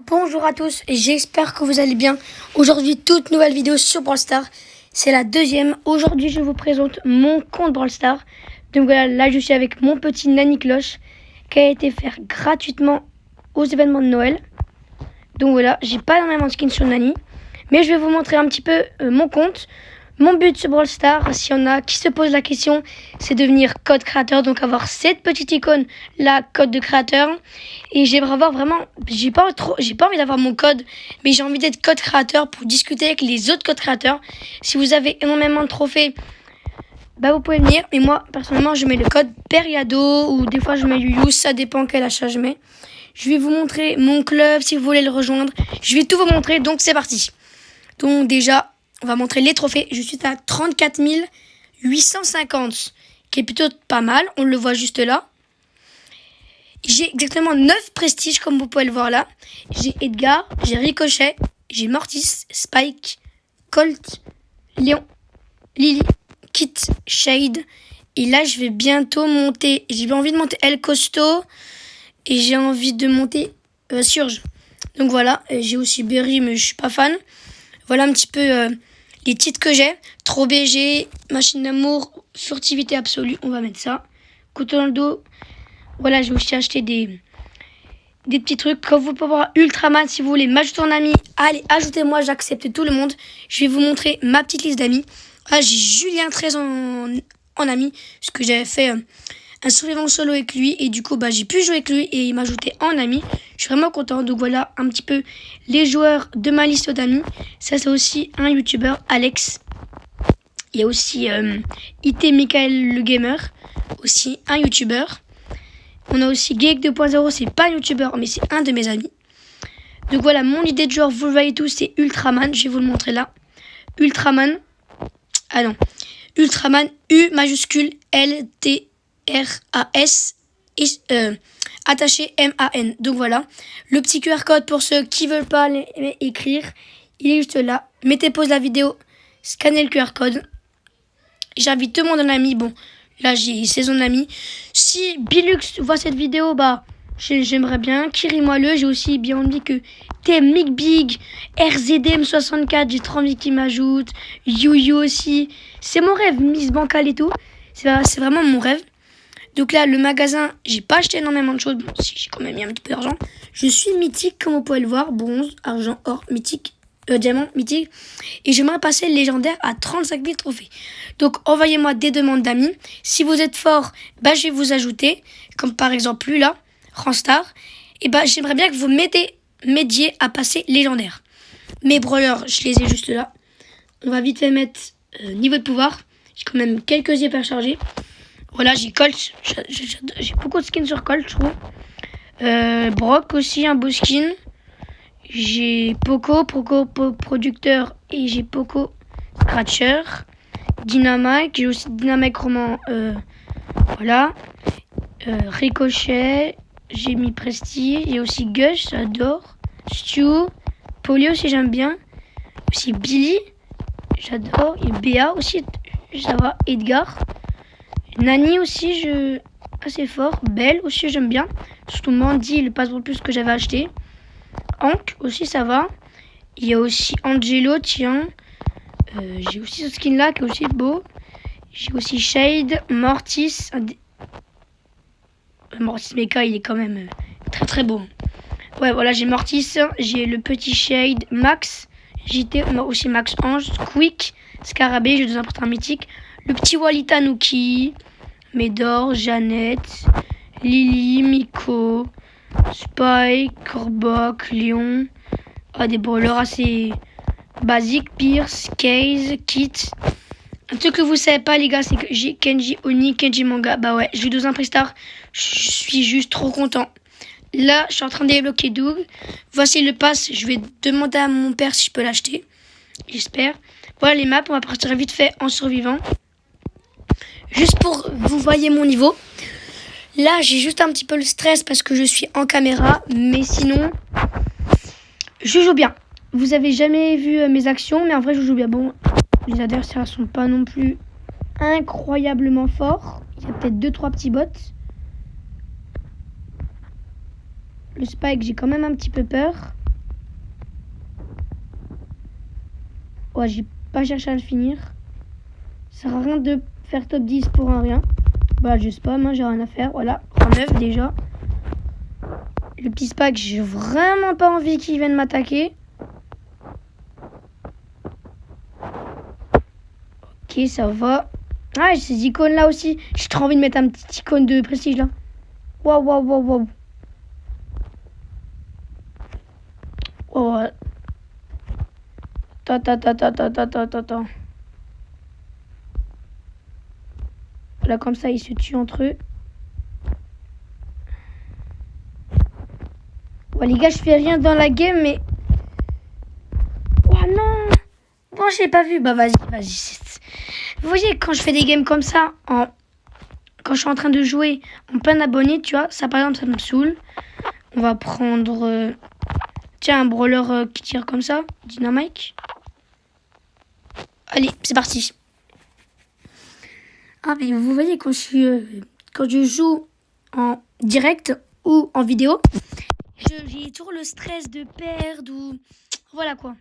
Bonjour à tous, j'espère que vous allez bien. Aujourd'hui, toute nouvelle vidéo sur Brawl Stars. C'est la deuxième. Aujourd'hui, je vous présente mon compte Brawl Stars. Donc voilà, là je suis avec mon petit Nani Cloche qui a été fait gratuitement aux événements de Noël. Donc voilà, j'ai pas énormément de skins sur Nani, mais je vais vous montrer un petit peu mon compte. Mon but sur Brawl Stars, s'il y en a qui se posent la question, c'est devenir code créateur. Donc avoir cette petite icône, la code de créateur. Et j'aimerais avoir vraiment, j'ai pas envie d'avoir mon code, mais j'ai envie d'être code créateur pour discuter avec les autres codes créateurs. Si vous avez énormément de trophées, bah vous pouvez venir. Mais moi, personnellement, je mets le code Periado ou des fois je mets Yuyu, ça dépend quel achat je mets. Je vais vous montrer mon club si vous voulez le rejoindre. Je vais tout vous montrer, donc c'est parti. Donc déjà, on va montrer les trophées. Je suis à 34 850, qui est plutôt pas mal. On le voit juste là. J'ai exactement 9 prestiges, comme vous pouvez le voir là. J'ai Edgar, j'ai Ricochet, j'ai Mortis, Spike, Colt, Léon, Lily, Kit, Shade. Et là, je vais bientôt monter. J'ai envie de monter El Costo. Et j'ai envie de monter Surge. Donc voilà, j'ai aussi Berry, mais je suis pas fan. Voilà un petit peu les titres que j'ai. Trop BG, Machine d'amour, Furtivité absolue. On va mettre ça. Couteau dans le dos. Voilà, j'ai aussi acheté des petits trucs. Comme vous pouvez voir, Ultraman, si vous voulez m'ajouter en ami, allez, ajoutez-moi, j'accepte tout le monde. Je vais vous montrer ma petite liste d'amis. Là, j'ai Julien 13 en ami, parce que j'avais fait un survivant solo avec lui. Et du coup, j'ai pu jouer avec lui et il m'a ajouté en ami. Je suis vraiment content. Donc voilà un petit peu les joueurs de ma liste d'amis. Ça, c'est aussi un youtubeur, Alex. Il y a aussi IT Michael le gamer, aussi un youtubeur. On a aussi Geek 2.0, c'est pas un youtubeur, mais c'est un de mes amis. Donc voilà, mon idée de joueur, vous le voyez tous, c'est Ultraman. Je vais vous le montrer là. Ultraman. Ah non. Ultraman, U majuscule L T R A S attaché M-A-N. Donc voilà. Le petit QR code pour ceux qui veulent pas écrire, il est juste là. Mettez pause la vidéo, scannez le QR code. J'invite tout le monde en ami. Bon, là j'ai 16 en ami. Si Bilux voit cette vidéo, j'aimerais bien. Kiri-moi-le. J'ai aussi bien envie que TM Big, RZM64, j'ai trop envie qu'il m'ajoute. YuYu aussi. C'est mon rêve, Miss Bancal et tout. C'est vraiment mon rêve. Donc là, le magasin, j'ai pas acheté énormément de choses. Bon, si, j'ai quand même mis un petit peu d'argent. Je suis mythique, comme vous pouvez le voir. Bronze, argent, or, mythique, diamant, mythique. Et j'aimerais passer légendaire à 35 000 trophées. Donc, envoyez-moi des demandes d'amis. Si vous êtes fort, je vais vous ajouter. Comme par exemple lui là, Ranstar. Et j'aimerais bien que vous m'aidiez à passer légendaire. Mes brawlers, je les ai juste là. On va vite fait mettre niveau de pouvoir. J'ai quand même quelques hyper chargés. Voilà, j'ai Colt. J'ai beaucoup de skins sur Colt, je trouve. Brock aussi, un beau skin. J'ai Poco producteur et j'ai Poco Scratcher. Dynamite, j'ai aussi Dynamite Roman. Voilà. Ricochet, j'ai mis Prestige. J'ai aussi Gush, j'adore. Stu, Polly aussi, j'aime bien. Aussi Billy, j'adore. Et Béa aussi, ça va. Edgar. Nani aussi, assez fort. Belle aussi, j'aime bien. Surtout Mandy, le passeport plus que j'avais acheté. Hank aussi, ça va. Il y a aussi Angelo, tiens. J'ai aussi ce skin là qui est aussi beau. J'ai aussi Shade, Mortis. Mortis Mecha, il est quand même très très beau. Ouais, voilà, j'ai Mortis. J'ai le petit Shade, Max. JT, aussi Max Ange, Quick, Scarabée, j'ai deux importeurs mythiques. Le petit Wally Tanuki, Médor, Jeannette, Lily, Miko, Spike, Corboc, Léon. Des brawlers assez basiques. Pierce, Case, Kit. Un truc que vous savez pas les gars, c'est que j'ai Kenji Oni, Kenji Manga. Ouais, j'ai 12 Prestars. Je suis juste trop content. Là, je suis en train de débloquer Doug. Voici le pass. Je vais demander à mon père si je peux l'acheter. J'espère. Voilà les maps. On va partir vite fait en survivant. Juste pour vous voyez mon niveau. Là, j'ai juste un petit peu le stress parce que je suis en caméra. Mais sinon, je joue bien. Vous avez jamais vu mes actions, mais en vrai, je joue bien. Bon, les adversaires sont pas non plus incroyablement forts. Il y a peut-être 2-3 petits bots. Le Spike, j'ai quand même un petit peu peur. Ouais, j'ai pas cherché à le finir. Ça sert à rien de faire top 10 pour un rien. Bah, je spam, hein, j'ai rien à faire. Voilà, en 9 déjà. Le petit Spack, j'ai vraiment pas envie qu'il vienne m'attaquer. Ok, ça va. Ah, j'ai ces icônes là aussi. J'ai trop envie de mettre un petit icône de prestige là. Waouh, waouh, waouh, waouh. Oh, attends. Là, comme ça, ils se tuent entre eux. Ouais, les gars, je fais rien dans la game, mais... Oh non. Bon, j'ai pas vu. Bah, vas-y. Vous voyez, quand je fais des games comme ça, quand je suis en train de jouer en plein abonné, tu vois, ça, par exemple, ça me saoule. On va prendre... Tiens, un brawler qui tire comme ça. Dynamite. Allez, c'est parti. Ah, mais vous voyez, quand je joue en direct ou en vidéo, j'ai toujours le stress de perdre ou... Voilà, quoi.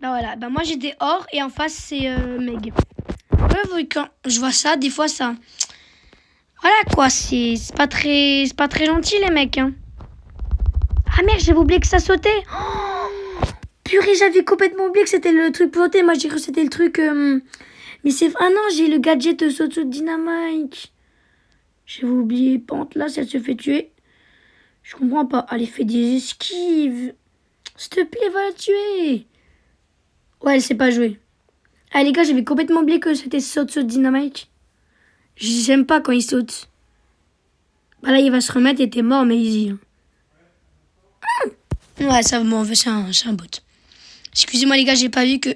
Bah voilà, bah moi j'ai des ors et en face c'est Meg. Ouais, quand je vois ça, des fois ça... Voilà, quoi, c'est pas très gentil, les mecs, hein. Ah merde, j'avais oublié que ça sautait. Oh, purée, j'avais complètement oublié que c'était le truc planté. Moi, j'ai cru que c'était le truc... Mais c'est... Ah non, j'ai le gadget saut de dynamite. J'avais oublié. Pente, là, si elle se fait tuer. Je comprends pas. Allez, fais des esquives. S'il te plaît, va la tuer. Ouais, elle sait pas jouer. Ah, les gars, j'avais complètement oublié que c'était saut de dynamite. J'aime pas quand il saute. Bah là, il va se remettre et t'es mort, mais easy. Ouais, ça m'en veut, c'est un bot. Excusez-moi, les gars, j'ai pas vu que...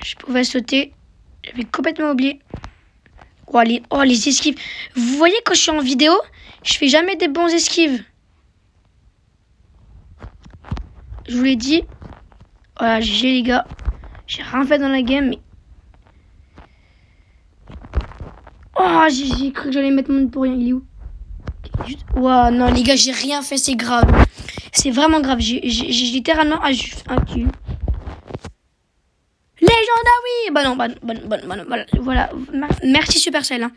Je pouvais sauter. J'avais complètement oublié. Oh les esquives. Vous voyez, quand je suis en vidéo, je fais jamais des bons esquives. Je vous l'ai dit. Voilà, GG les gars. J'ai rien fait dans la game, mais... Oh, j'ai cru que j'allais mettre mon pour rien. Il est où? Ouah, non les gars, j'ai rien fait, c'est grave. C'est vraiment grave. J'ai littéralement un kill. Légenda, oui. Bah non, voilà. Merci Supercell. Hein.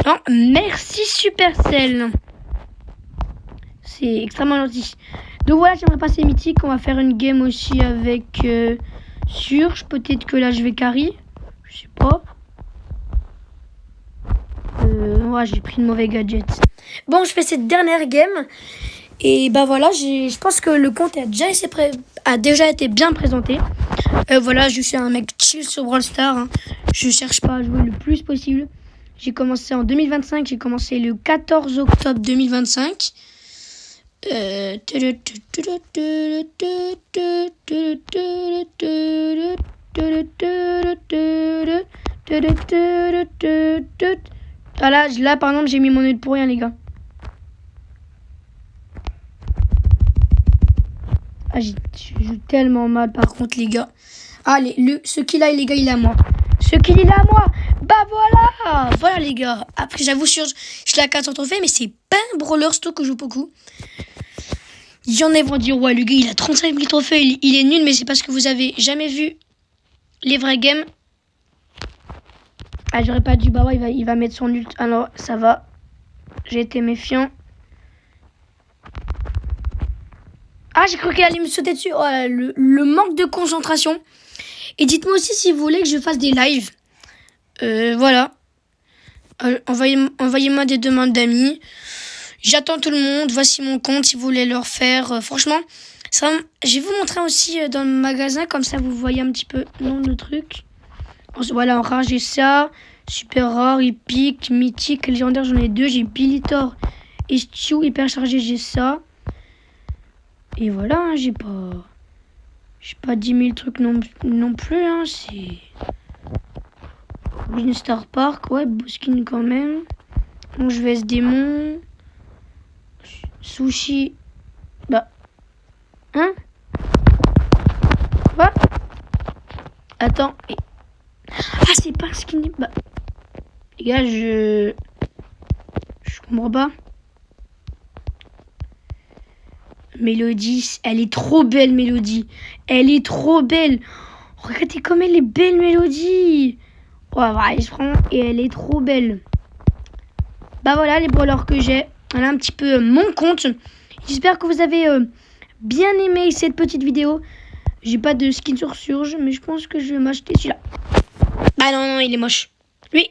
Non, merci Supercell. C'est extrêmement gentil. Donc voilà, j'aimerais passer mythique. On va faire une game aussi avec Surge. Peut-être que là, je vais carry. Je sais pas. Ouais, j'ai pris le mauvais gadget. Bon, je fais cette dernière game. Et bah voilà, je pense que le compte a déjà été bien présenté. Voilà, je suis un mec chill sur Brawl Stars. Hein. Je cherche pas à jouer le plus possible. J'ai commencé en 2025. J'ai commencé le 14 octobre 2025. Ah là, par exemple, j'ai mis mon œil pour rien, les gars. Ah, je joue tellement mal, par contre, les gars. Allez, ce kill là, les gars, il est à moi. Ce kill, il est à moi. Bah voilà. Voilà, les gars. Après, j'avoue, je l'ai à 400 trophées, mais c'est pas un brawler stock que je joue beaucoup. Il y en a vont dire, ouais, le gars, il a 35 000 trophées, il est nul, mais c'est parce que vous avez jamais vu les vrais games. Ah, j'aurais pas dû, bah ouais, il va mettre son ult. Alors, ça va. J'ai été méfiant. Ah, j'ai cru qu'il allait me sauter dessus. Oh, le manque de concentration. Et dites-moi aussi si vous voulez que je fasse des lives. Voilà. Envoyez-moi des demandes d'amis. J'attends tout le monde. Voici mon compte si vous voulez le refaire. Franchement, ça, je vais vous montrer aussi dans le magasin. Comme ça, vous voyez un petit peu le nom de truc. Voilà, en rare, j'ai ça. Super rare, épique, mythique, légendaire, j'en ai 2. J'ai Bilitor et Stu hyper chargé, j'ai ça. Et voilà, hein, j'ai pas 10 000 trucs non plus. Hein, c'est... Une Star Park, ouais, Boskin quand même. Bon, je vais ce démon. Sushi. Bah. Hein? Quoi? Attends. Ah, c'est pas un skin. Bah. Les gars, je comprends pas. Mélodie, elle est trop belle, Mélodie. Elle est trop belle. Regardez comme elle est belle, Mélodie. Ouais, voilà, et elle est trop belle. Bah voilà les brawlers que j'ai. Voilà un petit peu mon compte. J'espère que vous avez bien aimé cette petite vidéo. J'ai pas de skin sur Surge, mais je pense que je vais m'acheter celui-là. Ah non, il est moche. Lui.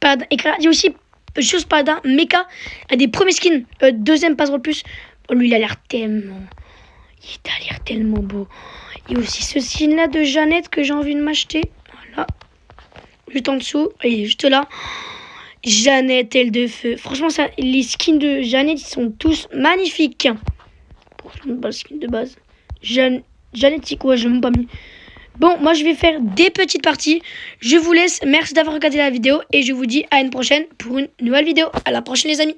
Paladin. Et il y a aussi chose Paladin. Mecha a des premiers skins. Deuxième passera plus. Oh, lui, il a l'air tellement. Il a l'air tellement beau. Il y a aussi ce skin-là de Jeannette que j'ai envie de m'acheter. Voilà. Juste en dessous. Il est juste là. Jeannette, elle de feu. Franchement, ça, les skins de Jeannette, ils sont tous magnifiques. Franchement, pas le skin de base. Jeannette, c'est quoi? Je l'ai même pas mis. Bon, moi, je vais faire des petites parties. Je vous laisse. Merci d'avoir regardé la vidéo. Et je vous dis à une prochaine pour une nouvelle vidéo. À la prochaine, les amis.